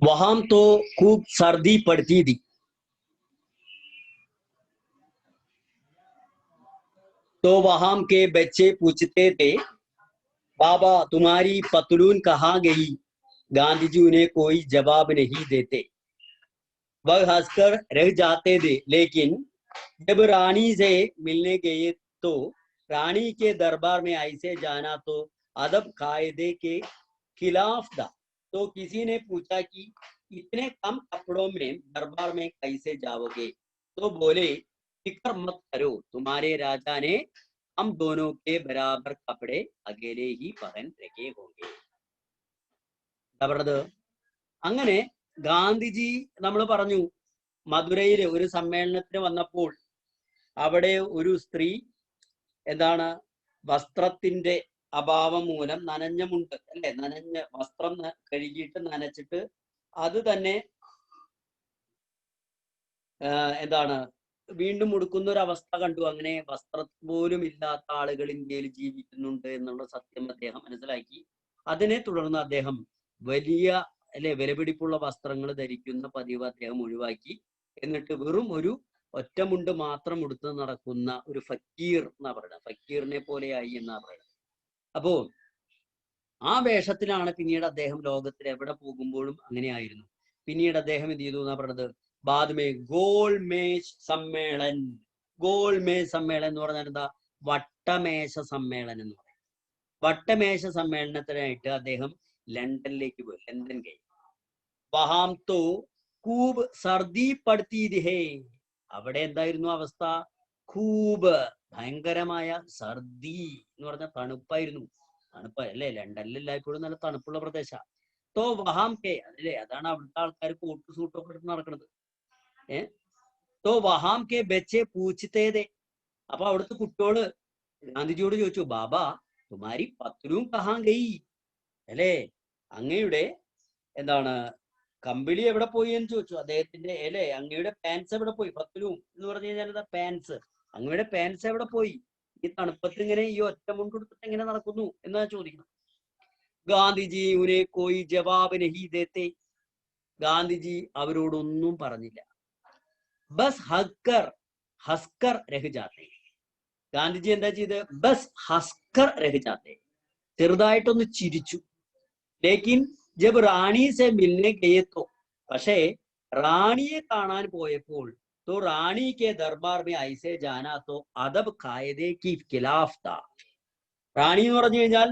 वहां तो खूब सर्दी पड़ती थी। तो वहां के बच्चे पूछते थे, बाबा तुम्हारी पतलून कहाँ गई? गांधी जी उन्हें कोई जवाब नहीं देते, वह हंसकर रह जाते थे। लेकिन जब रानी से मिलने गए तो रानी के दरबार में ऐसे जाना तो अदब कायदे के खिलाफ था। तो किसी ने पूछा कि इतने कम कपड़ों में दरबार में कैसे जाओगे? तो बोले, फिक्र मत करो, तुम्हारे राजा ने हम दोनों के बराबर कपड़े अकेले ही पहन रखे होंगे। അങ്ങനെ ഗാന്ധിജി നമ്മൾ പറഞ്ഞു മധുരയിൽ ഒരു സമ്മേളനത്തിന് വന്നപ്പോൾ അവിടെ ഒരു സ്ത്രീ എന്താണ് വസ്ത്രത്തിന്റെ അഭാവം മൂലം നനഞ്ഞ മുണ്ട് അല്ലെ, നനഞ്ഞ വസ്ത്രം കഴുകിയിട്ട് നനച്ചിട്ട് അത് തന്നെ എന്താണ് വീണ്ടും ഉടുക്കുന്ന ഒരു അവസ്ഥ കണ്ടു. അങ്ങനെ വസ്ത്രം പോലും ഇല്ലാത്ത ആളുകൾ ഇന്ത്യയിൽ ജീവിക്കുന്നുണ്ട് എന്നുള്ള സത്യം അദ്ദേഹം മനസ്സിലാക്കി. അതിനെ തുടർന്ന് അദ്ദേഹം വലിയ അല്ലെ വിലപിടിപ്പുള്ള വസ്ത്രങ്ങൾ ധരിക്കുന്ന പതിവ് അദ്ദേഹം ഒഴിവാക്കി. എന്നിട്ട് വെറും ഒരു ഒറ്റമുണ്ട് മാത്രം ഉടുത്ത് നടക്കുന്ന ഒരു ഫക്കീർ എന്നാ പറയുന്നത്, ഫക്കീറിനെ പോലെയായി എന്നാ പറയുന്നത്. അപ്പോ ആ വേഷത്തിലാണ് പിന്നീട് അദ്ദേഹം ലോകത്തിൽ എവിടെ പോകുമ്പോഴും അങ്ങനെയായിരുന്നു. പിന്നീട് അദ്ദേഹം എന്ത് ചെയ്തു എന്നാ പറയുന്നത്, ബാദ്മേ ഗോൾമേശ് സമ്മേളൻ. ഗോൾമേശ് സമ്മേളൻ എന്ന് പറഞ്ഞാൽ എന്താ? വട്ടമേശ സമ്മേളനം എന്ന് പറയും. വട്ടമേശ സമ്മേളനത്തിനായിട്ട് അദ്ദേഹം ലണ്ടനിലേക്ക് പോയി, ലണ്ടൻ കഴിഞ്ഞു. വഹാം തോ കൂബ് സർദി പടുത്തി ഹേ. അവിടെ എന്തായിരുന്നു അവസ്ഥ? കൂബ് ഭയങ്കരമായ സർദി എന്ന് പറഞ്ഞാൽ തണുപ്പായിരുന്നു. തണുപ്പ് അല്ലേ, ലണ്ടനിൽ എല്ലായ്പ്പോഴും നല്ല തണുപ്പുള്ള പ്രദേശ. തോ വഹാം കെ അല്ലേ, അതാണ് അവിടുത്തെ ആൾക്കാർ കോട്ട് സൂട്ടൊക്കെ എടുത്ത് നടക്കുന്നത്. തോ വഹാം കെ ബച്ചെ പൂച്ചത്തേതെ. അപ്പൊ അവിടുത്തെ കുട്ടിയോട് ഗാന്ധിജിയോട് ചോദിച്ചു, ബാബാ തുമാരി പത്ലൂം കഹാം ഗയി, അല്ലേ അങ്ങയുടെ എന്താണ് കമ്പിളി എവിടെ പോയി എന്ന് ചോദിച്ചു അദ്ദേഹത്തിന്റെ. അല്ലേ അങ്ങയുടെ പാൻസ് എവിടെ പോയി? പത്ലൂം എന്ന് പറഞ്ഞു കഴിഞ്ഞാൽ എന്താ? പാൻസ്. അങ്ങയുടെ പാൻസ് എവിടെ പോയി? ഈ തണുപ്പത്ത് ഇങ്ങനെ ഈ ഒറ്റ മുണ്ട് കൊടുത്തിട്ട് എങ്ങനെ നടക്കുന്നു എന്നാ ചോദിക്കണം. ഗാന്ധിജി ഉനെ കോയി ജവാബ് നഹി ദേത്തെ. ഗാന്ധിജി അവരോടൊന്നും പറഞ്ഞില്ല. ബസ് ഹസ്കർ ഹസ്കർ രഹ് ജാത്തെ. ഗാന്ധിജി എന്താ ചെയ്ത്? ബസ് ഹസ്കർ രഹ് ജാത്തെ, ചെറുതായിട്ടൊന്ന് ചിരിച്ചു. ലേക്കിൻ ജബ് റാണി സെ മിൽനെ ഗയെ തോ. പക്ഷേ റാണിയെ കാണാൻ പോയപ്പോൾ तो रानी के दरबार में ऐसे जाना तो अदब कायदे की खिलाफ था. റാണി എന്ന് പറഞ്ഞു കഴിഞ്ഞാൽ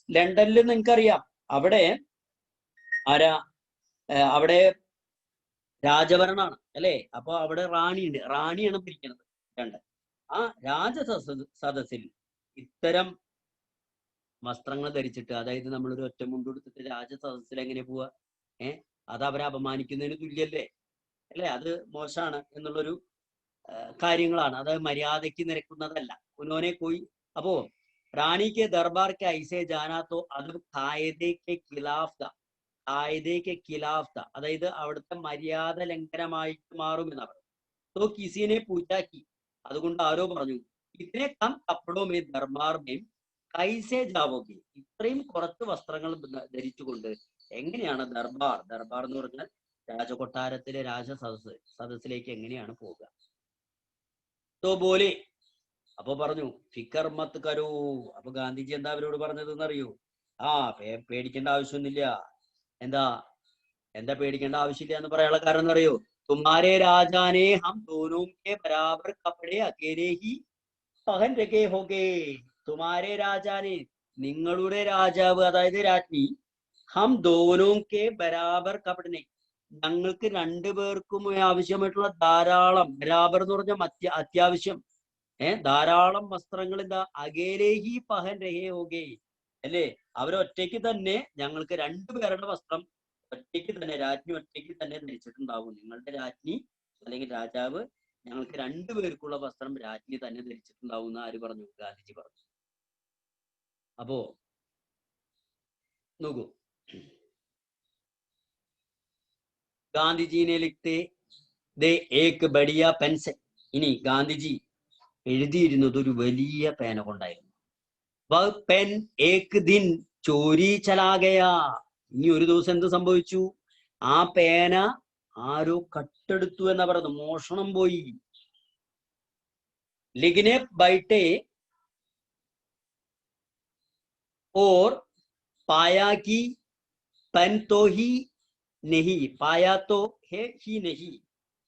ലണ്ടനിൽ നിങ്ങൾക്കറിയാം അവിടെ ആരാ, അവിടെ രാജഭരണാണ് അല്ലെ. അപ്പൊ അവിടെ റാണിയുണ്ട്, റാണിയാണ് പിരിക്കുന്നത് ലണ്ടൻ. ആ സദസ്സിൽ ഇത്തരം വസ്ത്രങ്ങൾ ധരിച്ചിട്ട്, അതായത് നമ്മളൊരു ഒറ്റമുണ്ട് കൊടുത്തിട്ട് രാജസദസ്സിൽ എങ്ങനെ പോവാ? അത് അവരെ അപമാനിക്കുന്നതിന് തുല്യല്ലേ, അല്ലെ? അത് മോശമാണ് എന്നുള്ളൊരു കാര്യങ്ങളാണ്. അത് മര്യാദയ്ക്ക് നിരക്കുന്നതല്ല. ഉന്നോനെ പോയി. അപ്പോ റാണിക്ക് ദർബാർക്ക് ഐസെ ജാനാത്തോ അത് കായതയ്ക്ക് ഖിലാഫ്, കായതയ്ക്ക് ഖിലാഫ്, അതായത് അവിടുത്തെ മര്യാദ ലംഘനമായിട്ട് മാറും എന്നാണ്. തോ കിസിനെ പൂച്ചാക്കി, അതുകൊണ്ട് ആരോ പറഞ്ഞു, ഇതിനെ കം കപ്പടോമേ ദർബാർമേം കൈസേ ജാവോगे, ഇത്രയും കുറച്ച് വസ്ത്രങ്ങൾ ധരിച്ചുകൊണ്ട് എങ്ങനെയാണ് ദർബാർ, ദർബാർ എന്ന് പറഞ്ഞാൽ രാജകൊട്ടാരത്തിലെ സദസ്സിലേക്ക് എങ്ങനെയാണ് പോവുക? തോ ബോലെ, അപ്പൊ പറഞ്ഞു ഫിക്കർ മത്ത് കരോ. അപ്പൊ ഗാന്ധിജി എന്താ അവരോട് പറഞ്ഞതെന്ന് അറിയൂ? പേടിക്കേണ്ട ആവശ്യമൊന്നുമില്ല. എന്താ പേടിക്കേണ്ട ആവശ്യമില്ല എന്ന് പറയാനുള്ള കാരണം എന്നറിയോ? തുമ്മാരെ രാജാനെ ഹം ദോനോ കെ ബരാബർ കപ്പടെ അക്കേലെ ഹി പഹൻ രഖേ ഹോഗേ. തുമാരെ രാജാനെ, നിങ്ങളുടെ രാജാവ്, അതായത് രാജ്ഞി, ഹം ദോനോ കെ ബരാബർ കപ്പടനെ, ഞങ്ങൾക്ക് രണ്ടുപേർക്കും ആവശ്യമായിട്ടുള്ള ധാരാളം, ബരാബർ എന്ന് പറഞ്ഞാൽ അത്യാവശ്യം, ധാരാളം വസ്ത്രങ്ങൾ എന്താ അകേലേഹി പഹൻ രഹേ ഹോഗേ, അല്ലേ അവരൊറ്റയ്ക്ക് തന്നെ ഞങ്ങൾക്ക് രണ്ടുപേരുടെ വസ്ത്രം ഒറ്റയ്ക്ക് തന്നെ, രാജ്ഞി ഒറ്റയ്ക്ക് തന്നെ ധരിച്ചിട്ടുണ്ടാവും. നിങ്ങളുടെ രാജ്ഞി അല്ലെങ്കിൽ രാജാവ് ഞങ്ങൾക്ക് രണ്ടുപേർക്കുള്ള വസ്ത്രം രാജ്ഞി തന്നെ ധരിച്ചിട്ടുണ്ടാവും എന്ന് ആര് പറഞ്ഞു? ഗാന്ധിജി പറഞ്ഞു. അപ്പോ നോക്കൂ, ഗാന്ധിജിനെ ലിഖ്തേ ദേ ഏക് ബഡിയ പെൻസിൽ. ഇനി ഗാന്ധിജി എഴുതിയിരുന്നത് ഒരു വലിയ പേന കൊണ്ടായിരുന്നു. വഹ് പെൻ ഏക് ദിൻ ചോരി ചലാ ഗയാ. ഇനി ഒരു ദിവസം എന്ത് സംഭവിച്ചു? ആ പേന ആരോ കട്ടെടുത്തു എന്നാ പറയുന്നത്, മോഷണം പോയി. लिखने बैठे और पाया कि पेन तो ही नहीं, पाया तो है ही नहीं.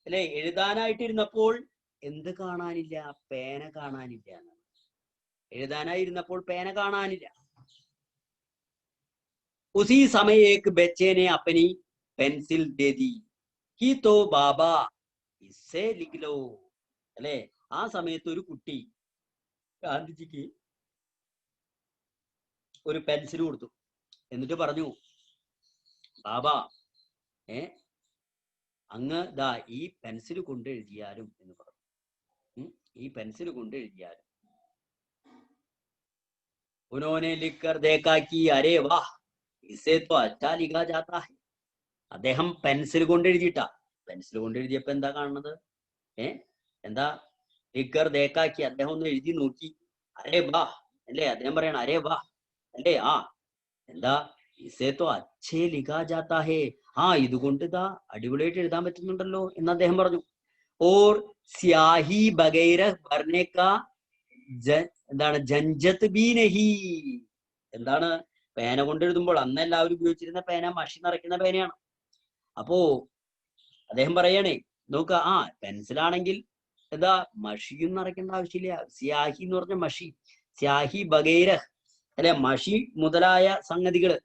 അല്ലെ, എഴുതാനായിട്ടിരുന്നപ്പോൾ എന്ത് കാണാനില്ല? പേന കാണാനില്ല. എഴുതാനായിരുന്നപ്പോൾ പേന കാണാനില്ല. उसी समय एक बच्चे ने अपनी पेंसिल दे दी कि तो बाबा इससे लिख लो. അല്ലെ, ആ സമയത്ത് ഒരു കുട്ടി ഗാന്ധിജിക്ക് ഒരു പെൻസിൽ കൊടുത്തു. എന്നിട്ട് പറഞ്ഞു, ബാബാ അങ്ങ് ദാ ഈ പെൻസിൽ കൊണ്ട് എഴുതിയാലും എന്ന് പറഞ്ഞു. ഈ പെൻസിൽ കൊണ്ട് എഴുതിയാലും. उन्होंने लिखकर देखा कि अरे वाह इसे तो अच्छा लिखा जाता है. അദ്ദേഹം പെൻസിൽ കൊണ്ട് എഴുതിയിട്ടാ. പെൻസിൽ കൊണ്ട് എഴുതിയപ്പോ എന്താ കാണുന്നത്? എന്താ? ലിഖർ ദേക്കാക്കി, അദ്ദേഹം ഒന്ന് എഴുതി നോക്കി. അരേ വാ അല്ലേ, അദ്ദേഹം പറയണ അരേ വാ അല്ലേ, ആ എന്താ, ഇസേ തോ അച്ഛേ ലിഖാ ജാത്താ ഹേ, ആ ഇതുകൊണ്ട് ഇതാ അടിപൊളിയായിട്ട് എഴുതാൻ പറ്റുന്നുണ്ടല്ലോ എന്ന് അദ്ദേഹം പറഞ്ഞു. ഓർ സ്യാഹി ബഗൈര ഭർനെ കാ എന്താണ് ജഞ്ചത്ത് ബി നഹി. എന്താണ്? പേന കൊണ്ട് എഴുതുമ്പോൾ അന്ന് എല്ലാവരും ഉപയോഗിച്ചിരുന്ന പേന മഷി നിറയ്ക്കുന്ന പേനയാണ്. അപ്പോ അദ്ദേഹം പറയണേ, നോക്ക, ആ പെൻസിലാണെങ്കിൽ എന്താ മഷിയും നിറയ്ക്കേണ്ട ആവശ്യമില്ല. സ്യാഹി എന്ന് പറഞ്ഞ മഷി, സ്യാഹി ബഗൈര അല്ലെ, മഷി മുതലായ സംഗതികള്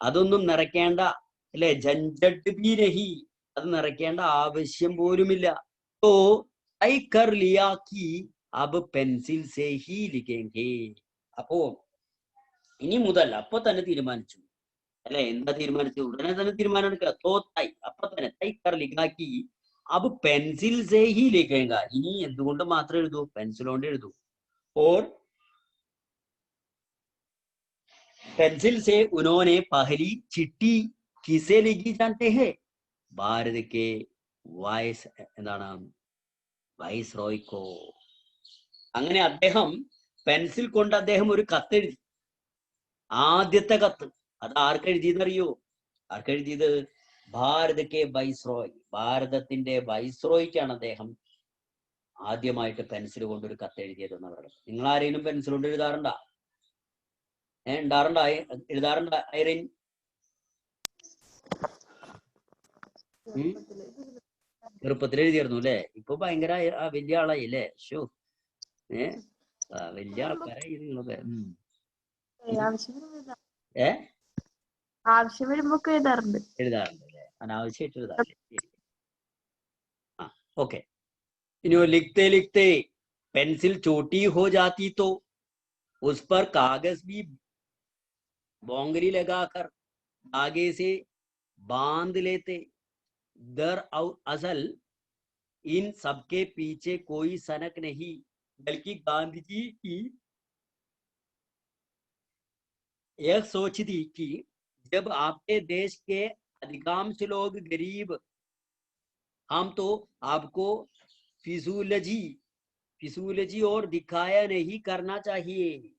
അതൊന്നും നിറയ്ക്കേണ്ട അല്ലെ, ജഞ്ചട്ട് ബി നഹി, അത് നിറയ്ക്കേണ്ട ആവശ്യം പോലുമില്ല. तो तय कर लिया कि अब पेंसिल से ही लिखेंगे. അപ്പോ ഇനി മുതൽ അപ്പൊ തന്നെ തീരുമാനിച്ചു അല്ലെ, എന്താ തീരുമാനിച്ചു? ഉടനെ തന്നെ തീരുമാനം എടുക്കുക. തോ തൈ, അപ്പൊ തന്നെ തൈ കർ ലിഖാക്കി അബ് പെൻസിൽ സേ ഹി ലിഖേങ്ക, ഇനി എന്തുകൊണ്ട് മാത്രം എഴുതൂ? പെൻസിൽ കൊണ്ട് എഴുതൂ. और पेंसिल से उन्होंने पहली चिट्ठी किसे लिखी जानते हैं? ഭാരത് കെ വൈസ് എന്താണ് വൈസ് റോയ്ക്കോ. അങ്ങനെ അദ്ദേഹം പെൻസിൽ കൊണ്ട് അദ്ദേഹം ഒരു കത്തെഴുതി. ആദ്യത്തെ കത്ത് അത് ആർക്കെഴുതിയെന്നറിയോ? ആർക്കെഴുതിയത്? ഭാരത് കെ വൈസ്രോയ്, ഭാരതത്തിന്റെ വൈസ്രോയ്ക്കാണ് അദ്ദേഹം ആദ്യമായിട്ട് പെൻസിൽ കൊണ്ട് ഒരു കത്ത് എഴുതിയത് എന്ന് പറയുന്നത്. നിങ്ങൾ ആരെങ്കിലും പെൻസിൽ കൊണ്ട് എഴുതാറുണ്ടാ? ഉണ്ടാറുണ്ടോ? എഴുതാറുണ്ടോ ഐറിൻ? ചെറുപ്പത്തിൽ എഴുതിയായിരുന്നു അല്ലെ? ഇപ്പൊ ഭയങ്കര വലിയ ആളായി അല്ലേ? ഷോ, വലിയ ആൾക്കാരായി നിങ്ങളൊക്കെ. ആവശ്യം വരുമ്പോ എഴുതാറുണ്ട് അല്ലേ? അനാവശ്യമായിട്ട് എഴുതാറില്ലേ? ആ, ഓക്കെ. इन्हों लिखते लिखते पेंसिल छोटी हो जाती तो उस पर कागज भी बोंगरी लगाकर धागे से बांध लेते. दर असल इन सबके पीछे कोई सनक नहीं, बल्कि गांधी जी की यह सोच थी कि जब आपके देश के अधिकांश लोग गरीब, हम तो आपको फिजूलजी और दिखाया नहीं करना चाहिए.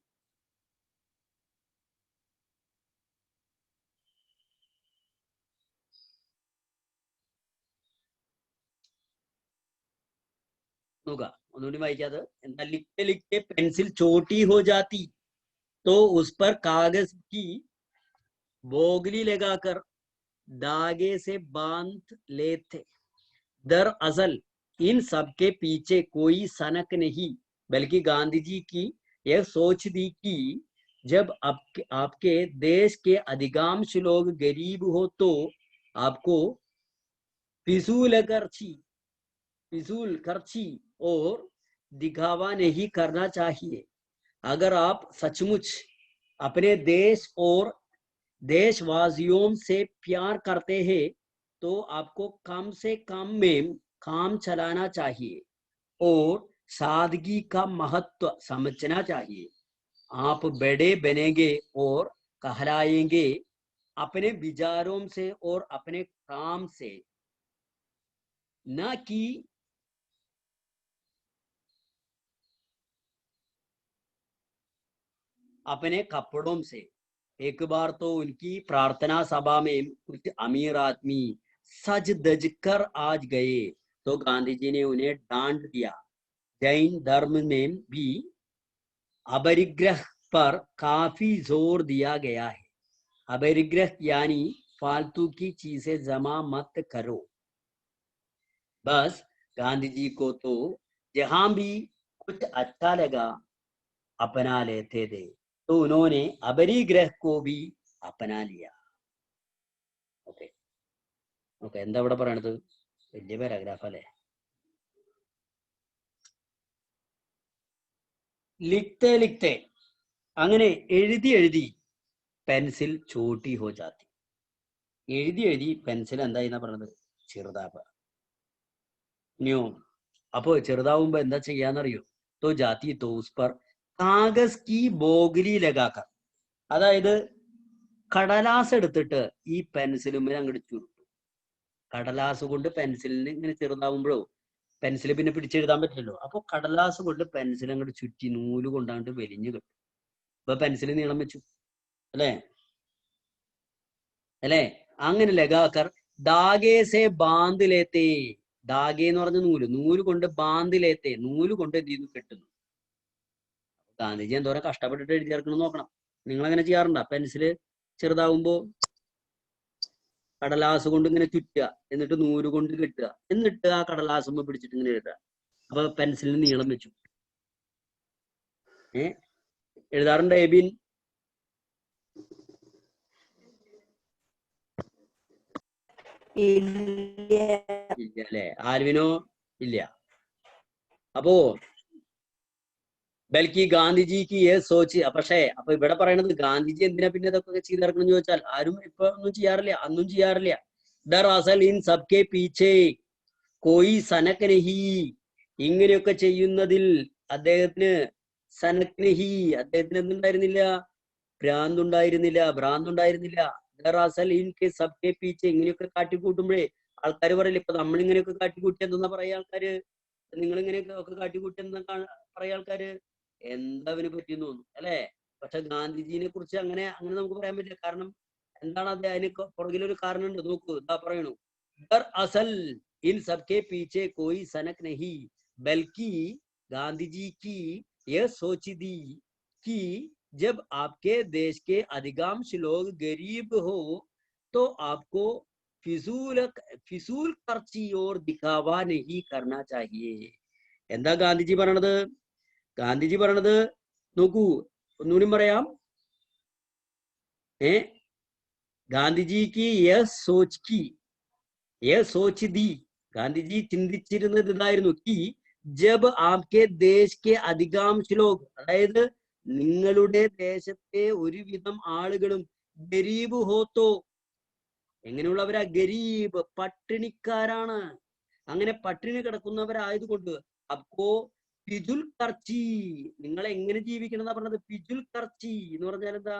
उन्होंने वाइक्या था, लिखते लिखते पेंसिल छोटी हो जाती तो उस पर कागज की बोगली लगाकर धागे से बांध लेते. दरअसल इन सबके पीछे कोई सनक नहीं, बल्कि गांधी जी की यह सोच थी कि जब आपके देश के अधिकांश लोग गरीब हो तो आपको फिजूल खर्ची और दिखावा नहीं करना चाहिए. अगर आप सचमुच अपने देश और देशवासियों से प्यार करते हैं तो आपको कम से कम में काम चलाना चाहिए और सादगी का महत्व समझना चाहिए. आप बड़े बनेंगे और कहलाएंगे अपने विचारों से और अपने काम से, न कि अपने कपड़ों से. एक बार तो उनकी प्रार्थना सभा में कुछ अमीर आदमी सज धज कर आज गए, तो गांधी जी ने उन्हें डांट दिया। जैन धर्म में भी अपरिग्रह पर काफी जोर दिया गया है। अपरिग्रह यानी फालतू की चीजें जमा मत करो। बस गांधी जी को तो जहां भी कुछ अच्छा लगा अपना लेते थे, तो उन्होंने अपरिग्रह को भी अपना लिया. ഓക്കെ ഓക്കെ എന്താ ഇവിടെ പറയണത്? വലിയ പാരാഗ്രാഫ് അല്ലേ? ലിഖ്തേ ലിഖ്തേ അങ്ങനെ എഴുതി എഴുതി പെൻസിൽ ചോട്ടി ഹോ ജാത്തി. എഴുതി എഴുതി പെൻസിൽ എന്തായി എന്നാ പറഞ്ഞത്? ചെറുതാവുക. ഇനിയോ അപ്പോ ചെറുതാവുമ്പോ എന്താ ചെയ്യാന്നറിയോ? തോ ജാത്തി തോ ഉസ് പർ കാഗസ് കി ബോഗിലി ലഗാക്കർ. അതായത് കടലാസ് എടുത്തിട്ട് ഈ പെൻസിലുമ്മേൽ അങ്ങോട്ട് ചുരുട്ടും. കടലാസ് കൊണ്ട് പെൻസിലിന് ഇങ്ങനെ ചെറുതാവുമ്പോഴോ പെൻസിൽ പിന്നെ പിടിച്ചെഴുതാൻ പറ്റില്ലല്ലോ. അപ്പൊ കടലാസ് കൊണ്ട് പെൻസിൽ അങ്ങോട്ട് ചുറ്റി നൂല് കൊണ്ടാണ്ട് വലിഞ്ഞു കിട്ടും. ഇപ്പൊ പെൻസിൽ നീളം വെച്ചു അല്ലേ? അല്ലേ? അങ്ങനെ ലഗാക്കർ ദാഗേസെ ബാന്തിലേത്തേ. ദാഗെ എന്ന് പറഞ്ഞ നൂല്, നൂല് കൊണ്ട് ബാന്തിലേത്തേ, നൂല് കൊണ്ട് എന്ത് ചെയ്യുന്നു? കെട്ടുന്നു. ഗാന്ധിജി എന്തോരം കഷ്ടപ്പെട്ടിട്ട് എഴുതി ചേർക്കണം നോക്കണം. നിങ്ങൾ അങ്ങനെ ചെയ്യാറുണ്ടോ? പെൻസില് ചെറുതാവുമ്പോ കടലാസ് കൊണ്ട് ഇങ്ങനെ ചുറ്റുക, എന്നിട്ട് നൂല് കൊണ്ട് കെട്ടുക, എന്നിട്ട് ആ കടലാസുമ്പോ പിടിച്ചിട്ട് ഇങ്ങനെ എഴുതുക. അപ്പൊ പെൻസിലിന് നീളം വെച്ചു. എഴുതാറുണ്ട് എബിൻ? ഇല്ല അല്ലെ? ആൽവിനോ? ഇല്ല. അപ്പോ ബൽക്കി ഗാന്ധിജിക്ക് സോച്ച്. പക്ഷേ അപ്പൊ ഇവിടെ പറയണത് ഗാന്ധിജി എന്തിനാ പിന്നെ ഇതൊക്കെ ചെയ്തിറക്കണം എന്ന് ചോദിച്ചാൽ ആരും ഇപ്പൊ ഒന്നും ചെയ്യാറില്ല, അന്നും ചെയ്യാറില്ല. ദർ അസൽ ഇൻ സബ്കെ പീച്ചേ കോയി സനക് നഹി. ഇങ്ങനെയൊക്കെ ചെയ്യുന്നതിൽ അദ്ദേഹത്തിന് സനക് നഹി, അദ്ദേഹത്തിന് എന്തുണ്ടായിരുന്നില്ല? ഭ്രാന്തുണ്ടായിരുന്നില്ല. ദർ അസൽ ഇൻ കെ സബ്കെ പീച്ചേ. ഇങ്ങനെയൊക്കെ കാട്ടിക്കൂട്ടുമ്പോഴേ ആൾക്കാർ പറയില്ല, ഇപ്പൊ നമ്മളിങ്ങനെയൊക്കെ കാട്ടിക്കൂട്ടി എന്തെന്നാ പറയാ ആൾക്കാര്? നിങ്ങൾ ഇങ്ങനെയൊക്കെ ഒക്കെ കാട്ടിക്കൂട്ടി എന്താ പറയാ ആൾക്കാര്? എന്താ അവന് പറ്റിയെന്ന് തോന്നുന്നു അല്ലെ? പക്ഷെ ഗാന്ധിജിനെ കുറിച്ച് അങ്ങനെ അങ്ങനെ നമുക്ക് പറയാൻ പറ്റില്ല. കാരണം എന്താണ് അത്? അതിന് പുറകിലൊരു കാരണമുണ്ട്. നോക്കൂ, എന്താ പറയണു? ദർ അസൽ ഇൻ സബ്കെ പീछे कोई सनक नहीं बल्कि गांधी जी की यह सोच थी कि जब आपके देश के अधिकांश लोग गरीब हो तो आपको फिजूल खर्ची और दिखावा नहीं करना चाहिए. എന്താ ഗാന്ധിജി പറയണത്? ഗാന്ധിജി പറയണത് നോക്കൂ, ഒന്നുകൂടി പറയാം. ഗാന്ധിജിക്ക് സോച്ച് ദി. ഗാന്ധിജി ചിന്തിച്ചിരുന്നത് ഇതായിരുന്നു. കി ജബ് ആപ്കെ ദേശ് കെ അധികാംശ ലോഗ്, അതായത് നിങ്ങളുടെ ദേശത്തെ ഒരുവിധം ആളുകളും ഗരീബ് ഹോത്തോ. എങ്ങനെയുള്ളവരാ? ഗരീബ്, പട്ടിണിക്കാരാണ്. അങ്ങനെ പട്ടിണി കിടക്കുന്നവരായതുകൊണ്ട് അപ്പോ ഫിജുൽ കർച്ചി, നിങ്ങൾ എങ്ങനെ ജീവിക്കണം എന്നാ പറഞ്ഞത്? ഫിജുൽ കർച്ചി എന്ന് പറഞ്ഞാൽ എന്താ?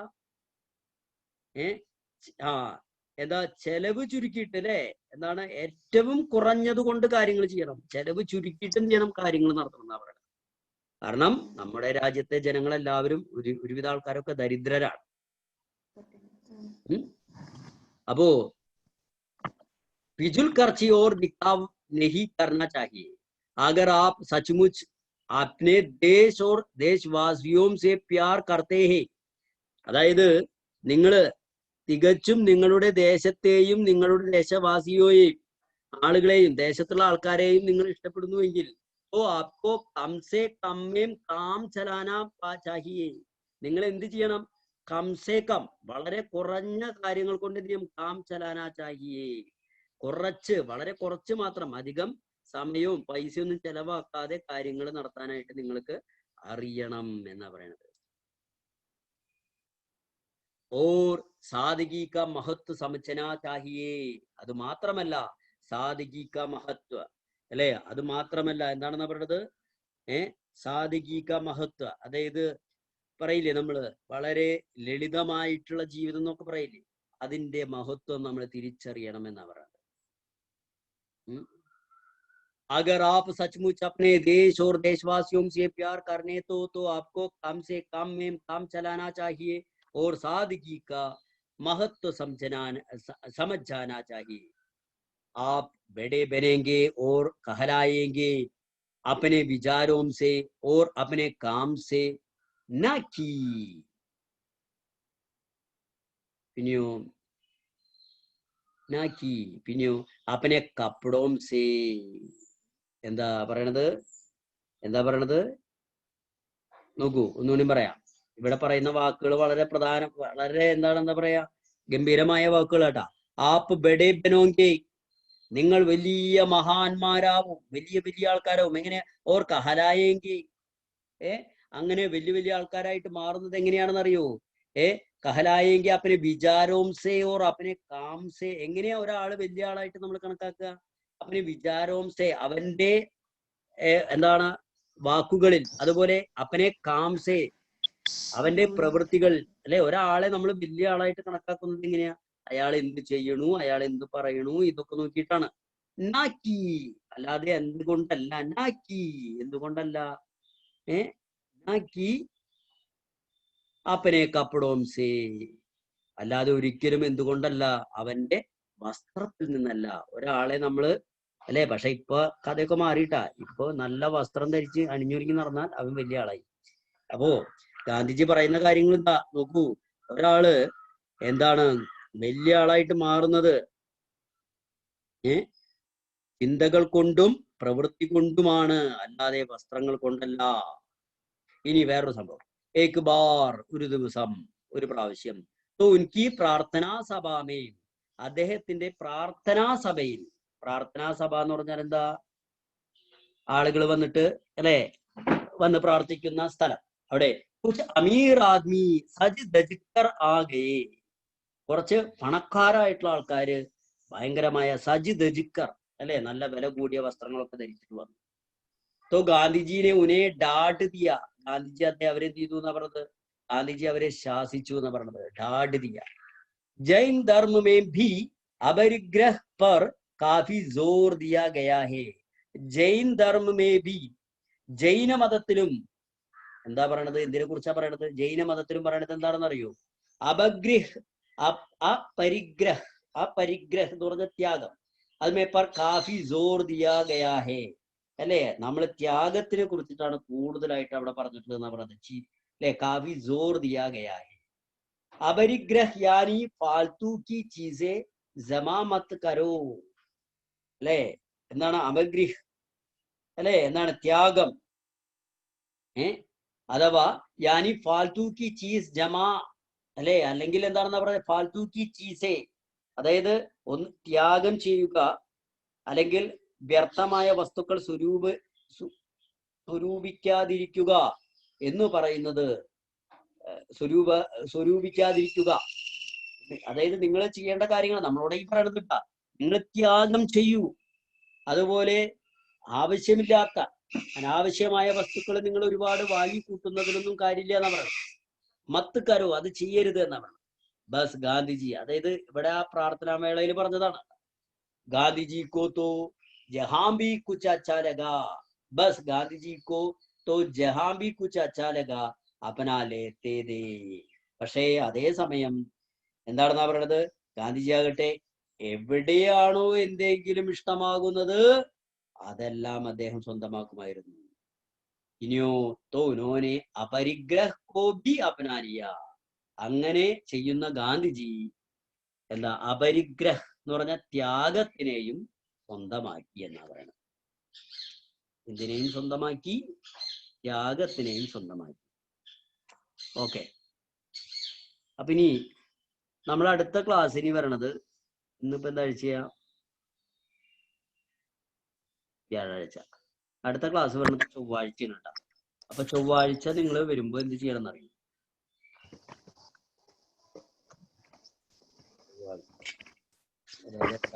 എന്താ? ചെലവ് ചുരുക്കിയിട്ട് അല്ലെ? എന്താണ്? ഏറ്റവും കുറഞ്ഞത് കൊണ്ട് കാര്യങ്ങൾ ചെയ്യണം. ചെലവ് ചുരുക്കിയിട്ടും ചെയ്യണം, കാര്യങ്ങൾ നടത്തണം എന്നാ പറയുന്നത്. കാരണം നമ്മുടെ രാജ്യത്തെ ജനങ്ങളെല്ലാവരും ഒരുവിധ ആൾക്കാരൊക്കെ ദരിദ്രരാണ്. അപ്പോ फिजूल खर्ची और दिखाव नहीं करना चाहिए. अगर आप सचमुच अपने देश और देशवासियों से प्यार करते हैं, അതായത് നിങ്ങൾ തികച്ചും നിങ്ങളുടെ ദേശത്തെയും നിങ്ങളുടെ ദേശവാസിയെയും ആളുകളെയും ദേശത്തുള്ള ആൾക്കാരെയും നിങ്ങൾ ഇഷ്ടപ്പെടുന്നുവെങ്കിൽ ഓ ആപ്കോ കംസേ കമ്മേം കാം ചലാനാ ചാഹിയേ. നിങ്ങൾ എന്ത് ചെയ്യണം? കംസേ കം, വളരെ കുറഞ്ഞ കാര്യങ്ങൾ കൊണ്ട് എന്ത് ചെയ്യും? കാം ചലാനാ ചാഹിയേ. കുറച്ച്, വളരെ കുറച്ച് മാത്രം, അധികം സമയവും പൈസയൊന്നും ചെലവാക്കാതെ കാര്യങ്ങൾ നടത്താനായിട്ട് നിങ്ങൾക്ക് അറിയണം എന്നാ പറയണത്. ഓർ സാദിഗി ക മഹത്വ സമച്ചന ചാഹിയേ. അത് മാത്രമല്ല, സാദിഗി ക മഹത്വ അല്ലെ? അത് മാത്രമല്ല, എന്താണെന്നാ പറയണത്? സാദിഗി ക മഹത്വ, അതായത് പറയില്ലേ നമ്മള് വളരെ ലളിതമായിട്ടുള്ള ജീവിതം എന്നൊക്കെ പറയില്ലേ, അതിന്റെ മഹത്വം നമ്മൾ തിരിച്ചറിയണം എന്നാ പറയുന്നത്. अगर आप सचमुच अपने देश और देशवासियों से प्यार करने तो आपको कम से कम में काम चलाना चाहिए. और सादगी का महत्व समझ जाना चाहिए। आप बड़े बनेंगे और कहलाएंगे अपने विचारों से और अपने काम से, न कि പിന്നെയോ പിന്നെയോ अपने कपड़ों से. എന്താ പറയണത്? നോക്കൂ, ഒന്നുകൂടി പറയാം. ഇവിടെ പറയുന്ന വാക്കുകൾ വളരെ വളരെ എന്താ പറയാ, ഗംഭീരമായ വാക്കുകൾ കേട്ടാ. ആപ്പ് ബഡേ ബനോങ്കെ, നിങ്ങൾ വലിയ മഹാന്മാരാവും, വലിയ വലിയ ആൾക്കാരാവും. എങ്ങനെ? ഓർ കഹലായെങ്കി, അങ്ങനെ വലിയ വലിയ ആൾക്കാരായിട്ട് മാറുന്നത് എങ്ങനെയാണെന്ന് അറിയോ? കഹലായെങ്കി അപ്പനെ വിചാരവും സേ ഓർ അപ്പനെ കാം സേ. എങ്ങനെയാ ഒരാള് വലിയ ആളായിട്ട് നമ്മൾ കണക്കാക്കുക? അപ്പനെ വിചാരവും സേ, അവന്റെ എന്താണ് വാക്കുകളിൽ, അതുപോലെ അപ്പനെ കാം സേ, അവന്റെ പ്രവൃത്തികൾ. അല്ലെ, ഒരാളെ നമ്മൾ വലിയ ആളായിട്ട് കണക്കാക്കുന്നത് എങ്ങനെയാ? അയാൾ എന്ത് ചെയ്യണു, അയാൾ എന്ത് പറയണു, ഇതൊക്കെ നോക്കിയിട്ടാണ്. നാക്കി, അല്ലാതെ എന്തുകൊണ്ടല്ല. നാക്കി, എന്തുകൊണ്ടല്ല? നാക്കി അപ്പനെ കപ്പടോം സേ, അല്ലാതെ ഒരിക്കലും എന്തുകൊണ്ടല്ല? അവന്റെ വസ്ത്രത്തിൽ നിന്നല്ല. ഒരാളെ നമ്മള് അല്ലെ, പക്ഷെ ഇപ്പൊ കഥയൊക്കെ മാറിയിട്ടാ. ഇപ്പൊ നല്ല വസ്ത്രം ധരിച്ച് അണിഞ്ഞൊരുങ്ങി നടന്നാൽ അവൻ വലിയ ആളായി. അപ്പോ ഗാന്ധിജി പറയുന്ന കാര്യങ്ങൾ എന്താ നോക്കൂ. ഒരാള് എന്താണ് വലിയ ആളായിട്ട് മാറുന്നത് ചിന്തകൾ കൊണ്ടും പ്രവൃത്തി കൊണ്ടുമാണ്, അല്ലാതെ വസ്ത്രങ്ങൾ കൊണ്ടല്ല. ഇനി വേറൊരു സംഭവം. ഏക് ബാർ, ഒരു ദിവസം, ഒരു പ്രാവശ്യം, ഉൻകി പ്രാർത്ഥനാ സഭാമേ, അദ്ദേഹത്തിന്റെ പ്രാർത്ഥനാ സഭയിൽ. പ്രാർത്ഥനാ സഭ എന്ന് പറഞ്ഞാൽ എന്താ? ആളുകൾ വന്നിട്ട് അല്ലെ, വന്ന് പ്രാർത്ഥിക്കുന്ന സ്ഥലം. അവിടെ അമീർ ആദ്മി സജ് ദജിക്കർ ആകെ, കുറച്ച് പണക്കാരായിട്ടുള്ള ആൾക്കാര് ഭയങ്കരമായ സജ് ദജിക്കർ അല്ലെ, നല്ല വില കൂടിയ വസ്ത്രങ്ങളൊക്കെ ധരിച്ചിട്ട് വന്നു. तो गांधीजी ने उन्हें डांट दिया. ഗാന്ധിജി അവരെ എന്ത് ചെയ്തു എന്നാ പറഞ്ഞത്? ഗാന്ധിജി അവരെ ശാസിച്ചു എന്നാ പറഞ്ഞത്. डांट दिया. जैन धर्म में भी अपरिग्रह पर काफी जोर दिया गया है. ജൈൻ ധർമ്മ में भी, ജൈന മതത്തിലും എന്താ പറയണത്? എന്തിനെ കുറിച്ചാ പറയണത്? ജൈന മതത്തിലും പറയണത് എന്താണെന്ന് അറിയോ? അപഗ്രഹ്, അപരിഗ്രഹ്. അപരിഗ്രഹ് എന്ന് പറഞ്ഞ ത്യാഗം. അതുമേ പർ കാഫി ജോർ ദിയാ ഗയാ ഹേ, അല്ലെ, നമ്മൾ ത്യാഗത്തിനെ കുറിച്ചിട്ടാണ് കൂടുതലായിട്ട് അവിടെ പറഞ്ഞിട്ടുള്ളത് എന്നാ പറഞ്ഞത്. അല്ലെ, കാഫി ജോർ ദിയാ ഗയാ ഹേ. അപരിഗ്രഹ് യാനി ഫാൽത്തു കി ചീസെ ജമാ മത് കരോ. അല്ലെ, എന്താണ് അപഗ്രഹ്? അല്ലെ, എന്താണ് ത്യാഗം? അഥവാ യാനി ഫാൽത്തു കി ചീസ് ജമാ, അല്ലെ, അല്ലെങ്കിൽ എന്താണെന്നാ പറയുന്നത്? ഫാൽത്തു കി ചീസെ, അതായത് ഒന്ന് ത്യാഗം ചെയ്യുക, അല്ലെങ്കിൽ വ്യർത്ഥമായ വസ്തുക്കൾ സ്വരൂപിക്കാതിരിക്കുക എന്ന് പറയുന്നത്. സ്വരൂപിക്കാതിരിക്കുക, അതായത് നിങ്ങൾ ചെയ്യേണ്ട കാര്യങ്ങൾ നമ്മളോട് ഈ പറയുന്നില്ല. നിങ്ങൾ ത്യാഗം ചെയ്യൂ. അതുപോലെ ആവശ്യമില്ലാത്ത അനാവശ്യമായ വസ്തുക്കൾ നിങ്ങൾ ഒരുപാട് വാങ്ങി കൂട്ടുന്നതിനൊന്നും കാര്യമില്ല എന്നാ പറയുന്നത്. മത്ത് കരോ, അത് ചെയ്യരുത് എന്നാ പറയുന്നത്. ബസ് ഗാന്ധിജി, അതായത് ഇവിടെ ആ പ്രാർത്ഥനാ വേളയിൽ പറഞ്ഞതാണ്. ഗാന്ധിജി കോ തോ ജഹാം ഭി കുച്ച് അച്ഛാ ലഗാ, ബസ് ഗാന്ധിജി കോ തോ ജഹാം ഭി കുച്ച് അച്ഛാ ലഗാ അപ്നാ ലേത്തേ ദേ. പക്ഷേ അതേ സമയം എന്താണെന്നാ പറയണത്? ഗാന്ധിജി ആകട്ടെ എവിടെയാണോ എന്തെങ്കിലും ഇഷ്ടമാകുന്നത് അതെല്ലാം അദ്ദേഹം സ്വന്തമാക്കുമായിരുന്നു. ഇനിയോ തോ ഉനോനെ അപരിഗ്രഹ് കോ ഭി അപ്നാ ലിയാ, അങ്ങനെ ചെയ്യുന്ന ഗാന്ധിജി എന്താ അപരിഗ്രഹ് എന്ന് പറഞ്ഞ ത്യാഗത്തിനെയും സ്വന്തമാക്കി എന്നാ പറയണത്. എന്തിനേയും സ്വന്തമാക്കി? ത്യാഗത്തിനെയും സ്വന്തമാക്കി. ഓക്കെ, അപ്പൊ ഇനി നമ്മൾ അടുത്ത ക്ലാസ്സിന് വരണത്, ഇന്നിപ്പോ എന്താ ആഴ്ചയാ? വ്യാഴാഴ്ച. അടുത്ത ക്ലാസ് വരണത് ചൊവ്വാഴ്ചയാണ് കേട്ടോ. അപ്പൊ ചൊവ്വാഴ്ച നിങ്ങൾ വരുമ്പോ എന്ത് ചെയ്യണം എന്നറിയും? അതായത്